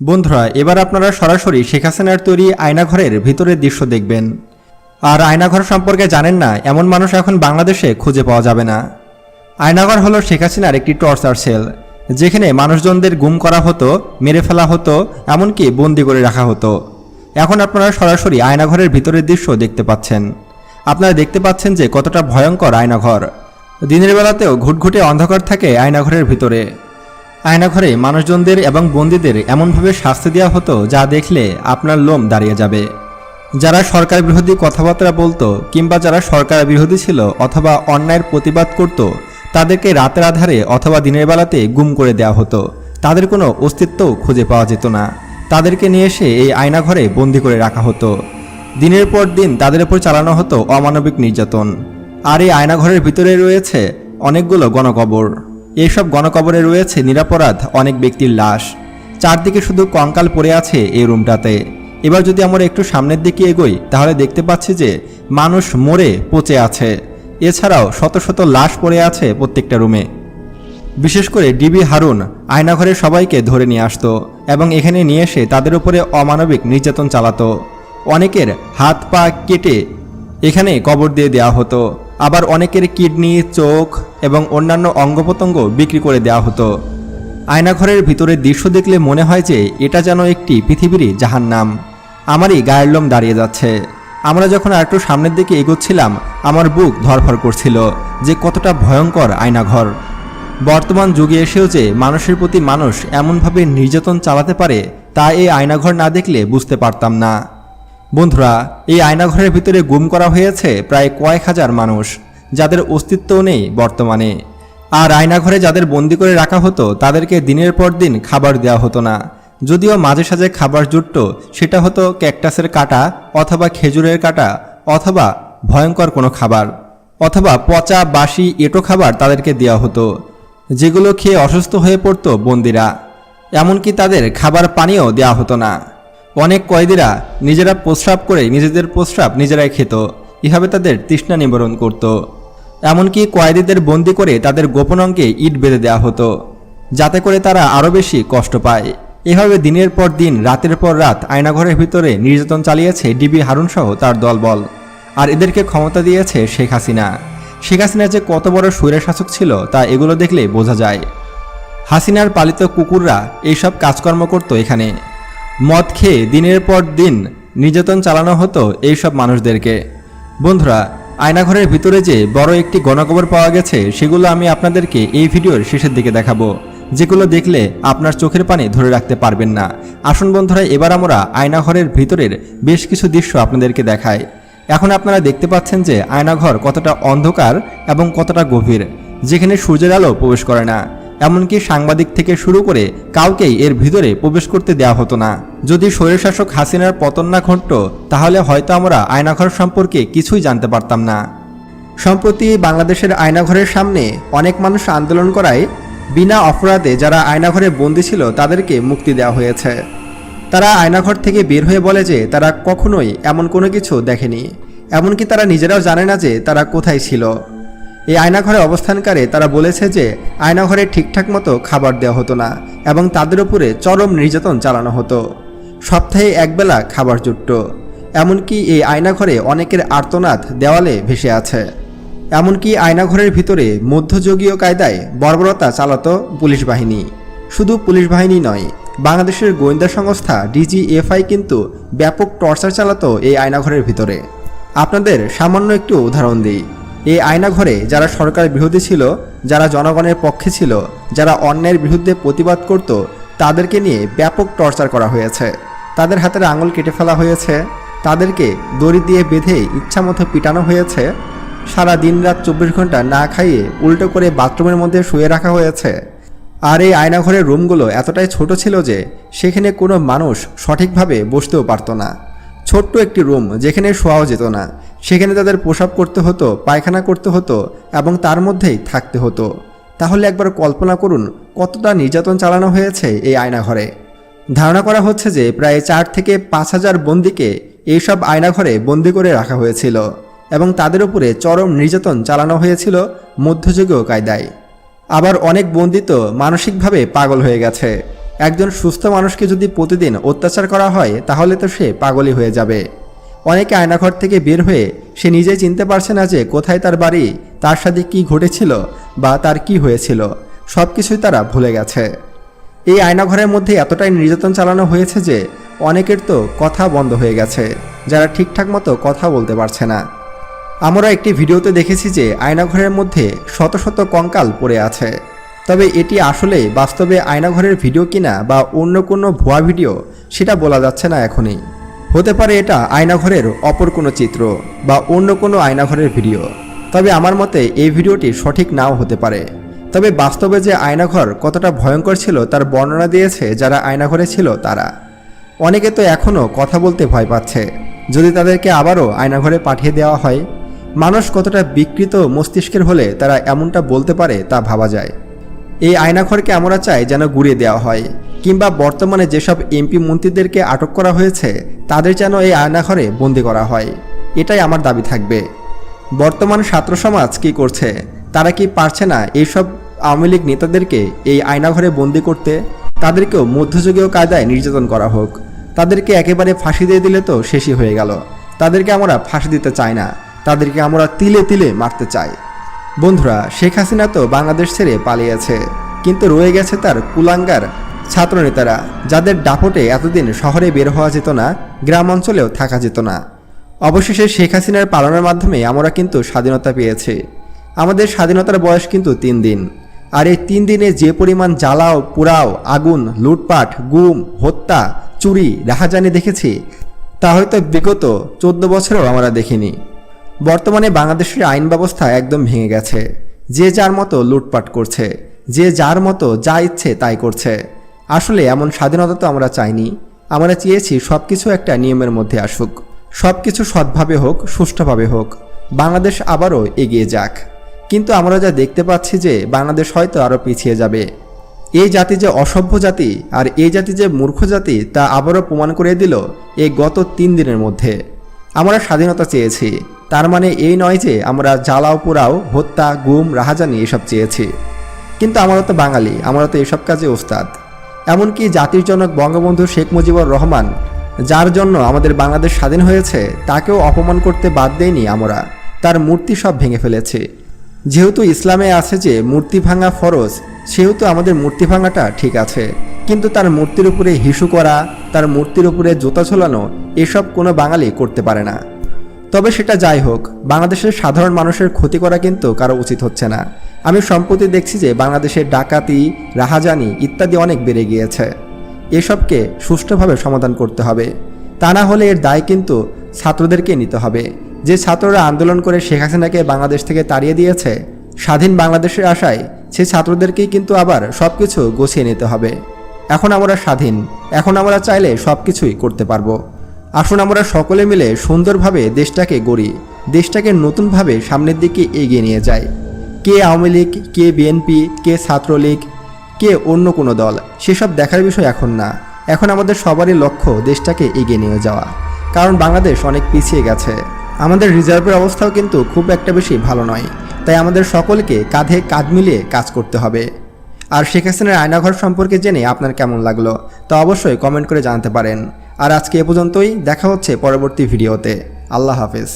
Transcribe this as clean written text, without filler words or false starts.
বন্ধুরা, এবার আপনারা সরাসরি শেখ হাসিনার তৈরি আয়নাঘরের ভিতরের দৃশ্য দেখবেন। আর আয়নাঘর সম্পর্কে জানেন না এমন মানুষ এখন বাংলাদেশে খুঁজে পাওয়া যাবে না। আয়নাঘর হলো শেখ হাসিনার একটি টর্চার সেল, যেখানে মানুষজনদের গুম করা হতো, মেরে ফেলা হতো, এমনকি বন্দি করে রাখা হতো। এখন আপনারা সরাসরি আয়নাঘরের ভিতরের দৃশ্য দেখতে পাচ্ছেন। আপনারা দেখতে পাচ্ছেন যে কতটা ভয়ঙ্কর আয়নাঘর। দিনের বেলাতেও ঘুটঘুটে অন্ধকার থাকে আয়নাঘরের ভিতরে। আয়নাঘরে মানুষজনদের এবং বন্দীদের এমনভাবে শাস্তি দেওয়া হতো যা দেখলে আপনার লোম দাঁড়িয়ে যাবে। যারা সরকার বিরোধী কথাবার্তা বলতো কিংবা যারা সরকার বিরোধী ছিল অথবা অন্যায়ের প্রতিবাদ করত, তাদেরকে রাতের আধারে অথবা দিনের বেলাতে গুম করে দেওয়া হতো। তাদের কোনো অস্তিত্বও খুঁজে পাওয়া যেত না। তাদেরকে নিয়ে এসে এই আয়নাঘরে বন্দি করে রাখা হতো। দিনের পর দিন তাদের উপর চালানো হতো অমানবিক নির্যাতন। আর এই আয়নাঘরের ভিতরে রয়েছে অনেকগুলো গণকবর। এইসব গণকবরে রয়েছে নিরপরাধ অনেক ব্যক্তির লাশ। চারদিকে শুধু কঙ্কাল পড়ে আছে এই রুমটাতে। এবার যদি আমরা একটু সামনের দিকে এগোই তাহলে দেখতে পাচ্ছি যে মানুষ মরে পচে আছে। এছাড়াও শত শত লাশ পড়ে আছে প্রত্যেকটা রুমে। বিশেষ করে ডিবি হারুন আয়নাঘরে সবাইকে ধরে নিয়ে আসতো এবং এখানে নিয়ে এসে তাদের উপরে অমানবিক নির্যাতন চালাতো। অনেকের হাত পা কেটে এখানে কবর দিয়ে দেওয়া হতো। আবার অনেকের কিডনি, চোখ এবং অন্যান্য অঙ্গপ্রত্যঙ্গ বিক্রি করে দেওয়া হতো। আয়নাঘরের ভিতরের দৃশ্য দেখলে মনে হয় যে এটা যেন একটি পৃথিবীরই জাহান্নাম। আমারই গায়ের লোম দাঁড়িয়ে যাচ্ছে। আমরা যখন আরেকটু সামনের দিকে এগোচ্ছিলাম আমার বুক ধড়ফড় করছিল যে কতটা ভয়ঙ্কর আয়নাঘর। বর্তমান যুগে এসেও যে মানুষের প্রতি মানুষ এমনভাবে নির্যাতন চালাতে পারে তা এই আয়নাঘর না দেখলে বুঝতে পারতাম না। বন্ধুরা, এই আয়নাঘরের ভিতরে গুম করা হয়েছে প্রায় কয়েক হাজার মানুষ, যাদের অস্তিত্বও নেই বর্তমানে। আর আয়নাঘরে যাদের বন্দি করে রাখা হতো তাদেরকে দিনের পর দিন খাবার দেওয়া হতো না। যদিও মাঝে সাঝে খাবার জুটত, সেটা হতো ক্যাকটাসের কাঁটা অথবা খেজুরের কাঁটা অথবা ভয়ঙ্কর কোনো খাবার অথবা পচা বাসি এঁটো খাবার তাদেরকে দেওয়া হতো, যেগুলো খেয়ে অসুস্থ হয়ে পড়ত বন্দিরা। এমনকি তাদের খাবার পানিও দেওয়া হতো না। অনেক কয়েদিরা নিজেরা প্রস্রাব করে নিজেদের প্রস্রাব নিজেরাই খেত। এভাবে তাদের তৃষ্ণা নিবারণ করত। এমনকি কয়েদিদের বন্দি করে তাদের গোপন অঙ্গে ইট বেঁধে দেওয়া হতো, যাতে করে তারা আরও বেশি কষ্ট পায়। এভাবে দিনের পর দিন রাতের পর রাত আয়নাঘরের ভিতরে নির্যাতন চালিয়েছে ডিবি হারুন সহ তার দলবল। আর এদেরকে ক্ষমতা দিয়েছে শেখ হাসিনা। শেখ হাসিনা যে কত বড় স্বৈরশাসক ছিল তা এগুলো দেখলে বোঝা যায়। হাসিনার পালিত কুকুররা এইসব কাজকর্ম করত এখানে। মদ খেয়ে দিনের পর দিন নির্যাতন চালানো হতো এইসব মানুষদেরকে। বন্ধুরা, আয়নাঘরের ভিতরে যে বড় একটি গণকবর পাওয়া গেছে সেগুলো আমি আপনাদেরকে এই ভিডিওর শেষের দিকে দেখাবো, যেগুলো দেখলে আপনার চোখের পানি ধরে রাখতে পারবেন না। আসুন বন্ধুরা, এবার আমরা আয়নাঘরের ভিতরের বেশ কিছু দৃশ্য আপনাদেরকে দেখাই। এখন আপনারা দেখতে পাচ্ছেন যে আয়নাঘর কতটা অন্ধকার এবং কতটা গভীর, যেখানে সূর্যের আলো প্রবেশ করে না। এমনকি সাংবাদিক থেকে শুরু করে কাউকেই এর ভিতরে প্রবেশ করতে দেওয়া হতো না। যদি স্বৈরশাসক হাসিনার পতন না ঘটত তাহলে হয়তো আমরা আয়নাঘর সম্পর্কে কিছুই জানতে পারতাম না। সম্প্রতি বাংলাদেশের আয়নাঘরের সামনে অনেক মানুষ আন্দোলন করায় বিনা অপরাধে যারা আয়নাঘরে বন্দী ছিল তাদেরকে মুক্তি দেওয়া হয়েছে। তারা আয়নাঘর থেকে বের হয়ে বলে যে তারা কখনোই এমন কোনো কিছু দেখেনি। এমনকি তারা নিজেরাও জানে না যে তারা কোথায় ছিল। এই আয়নাঘরে অবস্থানকারে তারা বলেছে যে আয়নাঘরে ঠিকঠাক মতো খাবার দেওয়া হতো না এবং তাদের উপরে চরম নির্যাতন চালানো হতো। সপ্তাহে একবেলা খাবার জুটত। এমনকি এই আয়নাঘরে অনেকের আর্তনাদ দেওয়ালে ভেসে আছে। এমনকি আয়নাঘরের ভিতরে মধ্যযুগীয় কায়দায় বর্বরতা চালাতো পুলিশ বাহিনী। শুধু পুলিশ বাহিনী নয়, বাংলাদেশের গোয়েন্দা সংস্থা ডিজিএফআই কিন্তু ব্যাপক টর্চার চালাতো এই আয়নাঘরের ভিতরে। আপনাদের সামান্য একটু উদাহরণ দিই। এই আয়নাঘরে যারা সরকার বিরোধী ছিল, যারা জনগণের পক্ষে ছিল, যারা অন্যায়ের বিরুদ্ধে প্রতিবাদ করত, তাদেরকে নিয়ে ব্যাপক টর্চার করা হয়েছে। তাদের হাতের আঙুল কেটে ফেলা হয়েছে, তাদেরকে দড়ি দিয়ে বেঁধে ইচ্ছামতো পিটানো হয়েছে, সারা দিন রাত 24 ঘন্টা না খাইয়ে উল্টো করে বাথরুমের মধ্যে শুয়ে রাখা হয়েছে। আর এই আয়নাঘরের রুমগুলো এতটাই ছোট ছিল যে সেখানে কোনো মানুষ সঠিকভাবে বসতেও পারতো না। ছোট্ট একটি রুম যেখানে শোয়াও যেত না, সেখানে তাদের প্রসাব করতে হতো, পায়খানা করতে হতো এবং তার মধ্যেই থাকতে হতো। তাহলে একবার কল্পনা করুন কতটা নির্যাতন চালানো হয়েছে এই আয়নাঘরে। ধারণা করা হচ্ছে যে প্রায় 4 থেকে 5 হাজার বন্দীকে এইসব আয়নাঘরে বন্দি করে রাখা হয়েছিল এবং তাদের উপরে চরম নির্যাতন চালানো হয়েছিল মধ্যযুগীয় কায়দায়। আবার অনেক বন্দী তো মানসিকভাবে পাগল হয়ে গেছে। একজন সুস্থ মানুষকে যদি প্রতিদিন অত্যাচার করা হয় তাহলে তো সে পাগলই হয়ে যাবে। অনেকে আয়নাঘর থেকে বের হয়ে সে নিজেই চিনতে পারছে না যে কোথায় তার বাড়ি, তার সাথে কি ঘটেছিল বা তার কি হয়েছিল, সব কিছুই তারা ভুলে গেছে। এই আয়নাঘরের মধ্যে এতটাই নির্যাতন চালানো হয়েছে যে অনেকের তো কথা বন্ধ হয়ে গেছে, যারা ঠিকঠাক মতো কথা বলতে পারছে না। আমরা একটি ভিডিওতে দেখেছি যে আয়নাঘরের মধ্যে শত শত কঙ্কাল পড়ে আছে। তবে এটি আসলে বাস্তবে আয়নাঘরের ভিডিও কিনা বা অন্য কোনো ভুয়া ভিডিও সেটা বলা যাচ্ছে না এখনই। হতে পারে এটা আয়নাঘরের অপর কোনো চিত্র বা অন্য কোনো আয়নাঘরের ভিডিও। তবে আমার মতে এই ভিডিওটি সঠিক নাও হতে পারে। তবে বাস্তবে যে আয়নাঘর কতটা ভয়ঙ্কর ছিল তার বর্ণনা দিয়েছে যারা আয়নাঘরে ছিল তারা। অনেকে তো এখনও কথা বলতে ভয় পাচ্ছে, যদি তাদেরকে আবারও আয়নাঘরে পাঠিয়ে দেওয়া হয়। মানুষ কতটা বিকৃত মস্তিষ্কের হলে তারা এমনটা বলতে পারে তা ভাবা যায়। এই আয়নাঘরকে আমরা চাই যেন গুড়িয়ে দেওয়া হয়, কিংবা বর্তমানে যেসব এমপি মন্ত্রীদেরকে আটক করা হয়েছে তাদের যেন এই আয়নাঘরে বন্দি করা হয়, এটাই আমার দাবি থাকবে। বর্তমান ছাত্র সমাজ কী করছে? তারা কি পারছে না এইসব আওয়ামী লীগ নেতাদেরকে এই আয়নাঘরে বন্দি করতে? তাদেরকেও মধ্যযুগীয় কায়দায় নির্যাতন করা হোক, তাদেরকে একেবারে ফাঁসি দিয়ে দিলে তো শেষই হয়ে গেল। তাদেরকে আমরা ফাঁসি দিতে চাই না, তাদেরকে আমরা তিলে তিলে মারতে চাই। বন্ধুরা, শেখ হাসিনা তো বাংলাদেশ ছেড়ে পালিয়েছে, কিন্তু রয়ে গেছে তার কুলাঙ্গার ছাত্রনেতারা, যাদের দাপটে এতদিন শহরে বের হওয়া যেত না, গ্রাম অঞ্চলেও থাকা যেত না। অবশেষে শেখ হাসিনার পালনের মাধ্যমে আমরা কিন্তু স্বাধীনতা পেয়েছি। আমাদের স্বাধীনতার বয়স কিন্তু 3 দিন। আর এই 3 দিনে যে পরিমাণ জ্বালাও পোড়াও, আগুন, লুটপাট, গুম, হত্যা, চুরি, রাহাজানি দেখেছি তা হয়তো বিগত 14 বছরেও আমরা দেখিনি। বর্তমানে বাংলাদেশের আইন ব্যবস্থা একদম ভেঙে গেছে। যে যার মতো লুটপাট করছে, যে যার মতো যা ইচ্ছে তাই করছে। আসলে এমন স্বাধীনতা তো আমরা চাইনি। আমরা চেয়েছি সব কিছু একটা নিয়মের মধ্যে আসুক, সব কিছু সৎভাবে হোক, সুষ্ঠুভাবে হোক, বাংলাদেশ আবারও এগিয়ে যাক। কিন্তু আমরা যা দেখতে পাচ্ছি যে বাংলাদেশ হয়তো আরও পিছিয়ে যাবে। এই জাতি যে অসভ্য জাতি আর এই জাতি যে মূর্খ জাতি তা আবারও প্রমাণ করে দিল এই গত 3 দিনের মধ্যে। আমরা স্বাধীনতা চেয়েছি, তার মানে এই নয় যে আমরা জ্বালাও পোড়াও, হত্যা, গুম, রাহাজানি এসব চেয়েছি। কিন্তু আমরা তো বাঙালি, আমরা তো এসব কাজে ওস্তাদ। এমনকি জাতির জনক বঙ্গবন্ধু শেখ মুজিবুর রহমান, যার জন্য আমাদের বাংলাদেশ স্বাধীন হয়েছে, তাকেও অপমান করতে বাদ দেয়নি আমরা। তার মূর্তি সব ভেঙে ফেলেছে। যেহেতু ইসলামে আছে যে মূর্তি ভাঙা ফরজ, সেহেতু আমাদের মূর্তি ভাঙাটা ঠিক আছে। কিন্তু তার মূর্তির উপরে হিসু করা, তার মূর্তির উপরে জুতা ঝোলানো, এসব কোনো বাঙালি করতে পারে না। তবে সেটা যাই হোক, বাংলাদেশের সাধারণ মানুষের ক্ষতি করা কিন্তু কারো উচিত হচ্ছে না। আমি সম্প্রতি দেখছি যে বাংলাদেশের ডাকাতি, রাহাজানি ইত্যাদি অনেক বেড়ে গিয়েছে। এসবকে সুষ্ঠুভাবে সমাধান করতে হবে। তা না হলে এর দায় কিন্তু ছাত্রদেরকে নিতে হবে। যে ছাত্ররা আন্দোলন করে শেখ হাসিনাকে বাংলাদেশ থেকে তাড়িয়ে দিয়েছে, স্বাধীন বাংলাদেশের আশায়, সেই ছাত্রদেরকেই কিন্তু আবার সব কিছু গুছিয়ে নিতে হবে। এখন আমরা স্বাধীন, এখন আমরা চাইলে সব কিছুই করতে পারবো। আসুন আমরা সকলে মিলে সুন্দরভাবে দেশটাকে গড়ি, দেশটাকে নতুনভাবে সামনের দিকে এগিয়ে নিয়ে যাই। কে আওয়ামী লীগ, কে বিএনপি, কে ছাত্রলীগ, কে অন্য কোনো দল, সেসব দেখার বিষয় এখন না। এখন আমাদের সবারই লক্ষ্য দেশটাকে এগিয়ে নিয়ে যাওয়া। কারণ বাংলাদেশ অনেক পিছিয়ে গেছে। আমাদের রিজার্ভের অবস্থাও কিন্তু খুব একটা বেশি ভালো নয়। তাই আমাদের সকলকে কাঁধে কাঁধ মিলিয়ে কাজ করতে হবে। আর শেখ হাসিনার আয়নাঘর সম্পর্কে জেনে আপনার কেমন লাগলো তা অবশ্যই কমেন্ট করে জানাতে পারেন। আর আজকে এ পর্যন্তই, দেখা হচ্ছে পরবর্তী ভিডিওতে। আল্লাহ হাফেজ।